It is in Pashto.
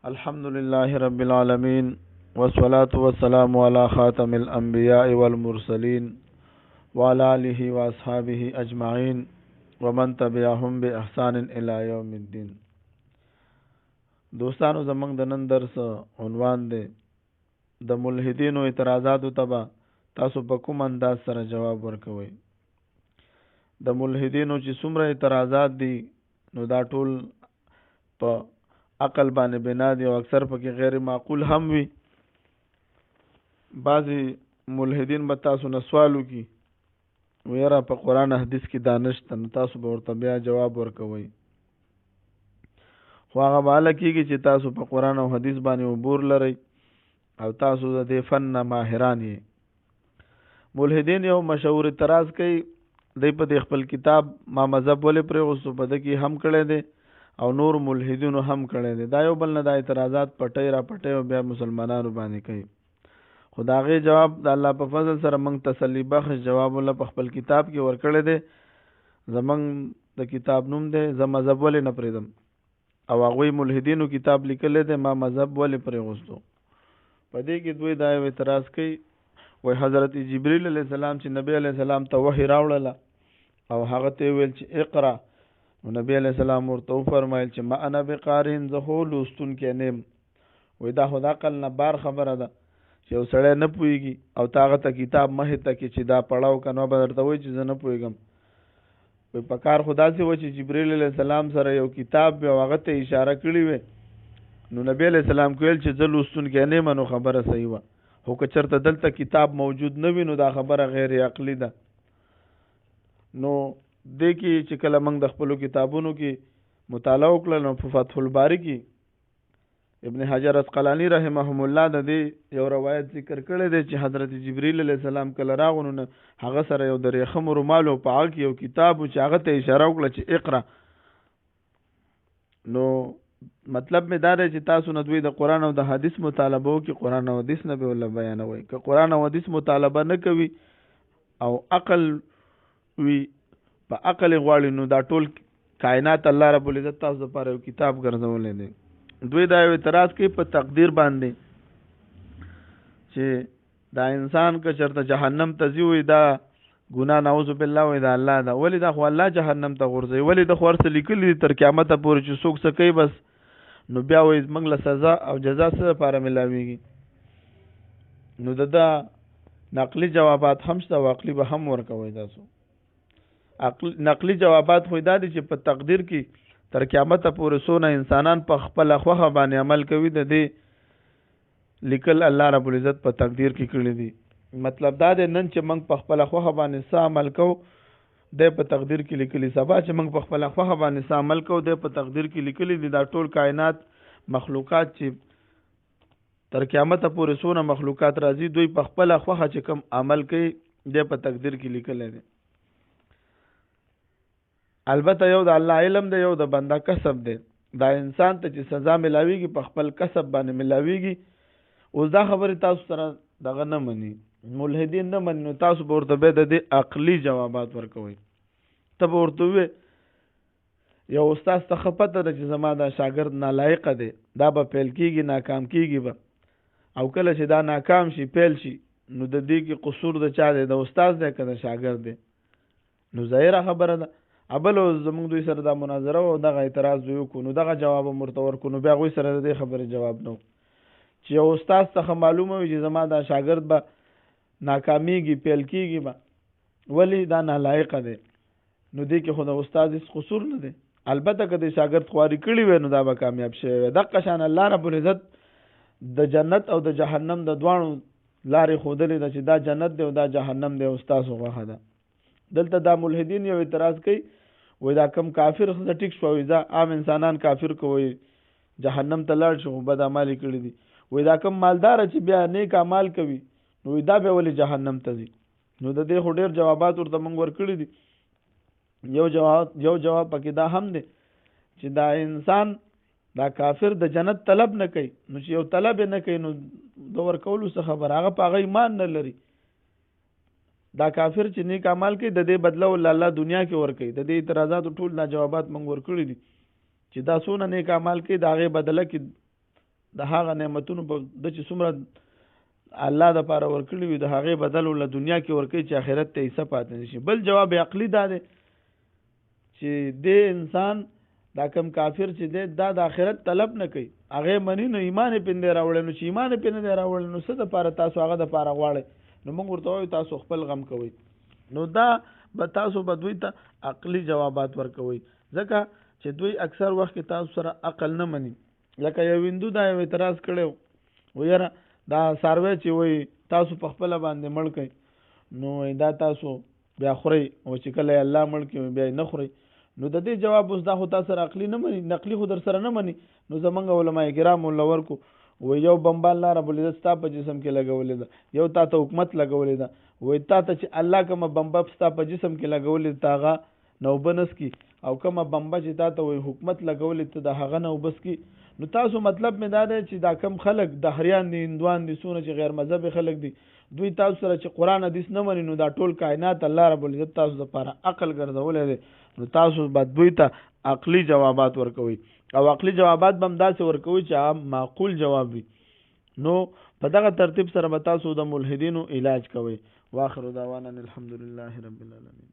अल्हम्दुलिल्लाहि रब्बिल आलमीन वस्सलातु वस्सलामु अला खातमिल अंबिया'i वल मुरसलीन व अला आलिहि व अस्हाबिहि अजमाइन व मन तबिअहुम बि इहसान इला यौमिद्दीन। दोस्तानो, ज़मंग द नन दर्स उन्वान दे द मुल्हिदीनो इतराज़ात तबा तासु په کوم انداز سره جواب ورکوي। د ملحدینو چې څومره اعتراضات دي نو دا ټول په عقل باندې بنا دي او اکثر پکې غیر معقول هم وي. بعضی ملحدین به تاسو نه سوالو کی ویرا په قرآن حدیث کې دانش ته تاسو به ورته بیا جواب ورکوي، خو هغه بالا کېږي چې تاسو په قرآن او حدیث باندې عبور لرئ او تاسو د دې فن نه ماهران یې. ملحدین یو مشهور اعتراض کوي، دی په خپل کتاب ما مذهب ولې پرېغوستو په ده کې هم کړی دی او نور ملحدینو هم کړی دی. دا یو بل نه دا اعتراضات پټی را پټی او بیا مسلمانانو باندې کوي. خو د هغې جواب د الله په فضل سره موږ تسلی بخش جواب الله په خپل کتاب کې ورکړی دی. زموږ د کتاب نوم دی زه مذهب ولې نه پرېږدم، او هغوی ملحدینو کتاب لیکلی دی ما مذهب ولې پرېغوستو. په دې کې دوی دا یو اعتراض کوي، وای حضرت جبریل علیہ السلام چې نبی علیہ السلام ته وحی راوړله او هغه ته ویل چې اقرا، نو نبی علیہ السلام ورته وفرمایل چې ما انا بقارئ، زه خو لوستونکی نه یم. وای دا خو د عقل نه بار خبره ده چې یو سړی نه پوهېږي او تا هغه ته کتاب مخې ته کې چې دا پړاو که نو به درته وایي چې زه نه پوهېږم. وایي په کار خو داسې و چې جبریل علیہ السلام سره یو کتاب وي او هغه ته اشاره کړې وي، نو نبی علیہ السلام ویل چې زه لوستونکی نه یم، نو خبره صحیح وه. خو که چېرته دلته کتاب موجود نه وي نو دا خبره غیر عقلي ده. نو دې کې چې کله موږ د خپلو کتابونو کې مطالعه وکړل نو په فتح الباری کې ابن حجر اسقلانی رحمهم الله د دې یو روایت ذکر کړی دی چې حضرت جبریل علیہ السلام کله راغلو نو هغه سره یو د ریخمو رومالو په هغه کې یو کتاب و چې هغه ته اشاره وکړه چې اقرا. نو مطلب می دا دی چې تاسو نه دوی د قرآن او د حدیث مطالبه وکړي، قرآن او حدیث نه به ولله بیانوي. که قرآن او حدیث مطالبه نه کوي او عقل وي په عقل غواړي نو دا ټول کائنات الله رب العزت تاسو لپاره یو کتاب ګرځولی دی. دوی دا یو اعتراض کوي په تقدیر باندې چې دا انسان که چېرته جهنم ته ځي وي دا ګناه نعوذ بالله وي دا الله ده. ولې دا خو الله جهنم ته غورځوي، ولې د خو هر څه لیکلي دي تر قیامته پورې چې څوک څه کوي بس نو بیا وایي موږ له سزا او جزا څه لپاره ملاویږي. نو دا نقلي جوابات هم شته او عقلي به هم ورکوئ. تاسو نقلي جوابات خو دا دي چې په تقدیر کې تر قیامته پورې څونه انسانان په خپله خوښه باندې عمل کوي د دې لیکل الله رب العزت په تقدیر کې کړي دي. مطلب دا دی نن چې موږ په خپله خوښه باندې څه عمل کوو دی په تقدیر کې لیکلي، سبا چې موږ په خپله خوښه باندې څه عمل کوو دی په تقدیر کې لیکلي دي. دا ټول کائنات مخلوقات چې تر قیامته پورې څونه مخلوقات راځي دوی په خپله خوښه چې کوم عمل کوي دی په تقدیر کې لیکلی دی. البته یو د الله علم دی، یو د بنده کسب دی. دا انسان ته چې سزا ملاویږي په خپل کسب باندې ملاویږي. اوس دا خبرې تاسو سره دغه نه مني، ملحدین نه مني، نو تاسو به ورته بیا د دې عقلي جوابات ورکوئ. ته به ورته ووایې یو استاد ته ښه پته ده چې زما دا شاګرد نالایقه دی، دا به پیل کېږي ناکام کېږي به، او کله چې دا ناکام شي پیل شي نو د دې کې قصور د چا دی، د استاد دی که د شاګرد دی. نو ظاهره خبره ده. بل زموږ دوی سره دا مناظره او دغه اعتراض دوی وکړو نو دغه جواب هم ورته ورکړو، نو بیا هغوی سره د دې خبرې جواب نه و چې یو استاد څخه معلومه وي چې زما دا شاګرد به ناکامیږي پیل کېږي به، ولې دا نالایقه دی. نو دې کې خو د استاد هېڅ قصور نه دی. البته که د شاګرد خواري کړي وی نو دا به کامیاب شوی وی. دقه شان الله رب العزت د جنت او د جهنم د دواړو لارې ښودلې ده چې دا جنت دی او دا جهنم دی او ستاسو خوښه ده. دلته دا ملحدین یو اعتراض کوي، وایي دا کم کافر خو ټیک شو، وایي دا عام انسانان کافر کوي جهنم ته لاړ شي خو بد اعمال یې کړي دي. وایي دا کم مالداره چې بیا نیک اعمال کوي نو دا بیا ولې جهنم ته ځي. نو د دې خو ډېر جوابات ورته موږ ورکړي دي. یو جواب پکې دا هم دی چې دا انسان دا کافر د جنت طلب نه کوي، نو چې یو طلب یې نه کوي نو د ورکولو څه خبر، هغه په هغه ایمان نه لري. دا کافر چې نیک اعمال کوي د دې بدله ول الله دنیا کې ورکوي. د دې اعتراضاتو ټول نا جوابات موږ ورکړي دي چې دا څونه نیک اعمال کوي د هغې بدله کې د هغه نعمتونو په د چې څومره الله د پاره ورکړي وي د هغې بدل ول دنیا کې ورکړي چې آخرت ته حصہ پاتې نشي. بل جواب عقلی دا دی چې د انسان دا کم کافر چې دی دا د آخرت طلب نه کوي، هغې مني نو ایمان یې پې نه دی راوړی، نو چې ایمان یې پې نه دی راوړی نو څه دپاره تاسو هغه دپاره غواړئ؟ نو موږ ورته وایو تاسو خپل غم کوئ. نو دا به تاسو به دوی ته عقلي جوابات ورکوئ، ځکه چې دوی اکثر وخت کې تاسو سره عقل نه مني. لکه یو هندو دا یو اعتراض کړی و یاره دا څاروی چې وایي تاسو په خپله باندې مړ کئ نو دا تاسو بیا خورئ، او چې کله یې الله مړ کړي بیا یې نه خورئ. نو د دې جواب اوس دا خو تاسو سره عقلي نه مني، نقلي خو در سره نه مني. نو زمونږ علماء کرام ورله ورکو وایي یو بمبه الله رب العزت ستا په جسم کې لګولې ده، یو تا ته حکومت لګولې ده، وایي تا ته چې الله کومه بمبه ستا په جسم کې لګولې ده هغه نوبه نسکي، او کومه بمبه چې تا ته وایي حکومت لګولې ته د هغه نوبه سکي. نو تاسو مطلب مې دا دی چې دا کم خلک دهریان دي، هندوان دي، څونه چې غیر مذهبي خلک دي، دوی تاسو سره چې قرآن حدیث نه مني نو دا ټول کائنات الله رب العزت تاسو لپاره عقل ګرځولی دی. نو تاسو به دوی ته عقلي جوابات ورکوئ، او عقلي جوابات به هم داسې ورکوئ چې معقول جواب وي. نو په دغه ترتیب سره به تاسو د ملحدینو علاج کوئ. واخر دعوانا الحمدلله رب العالمین.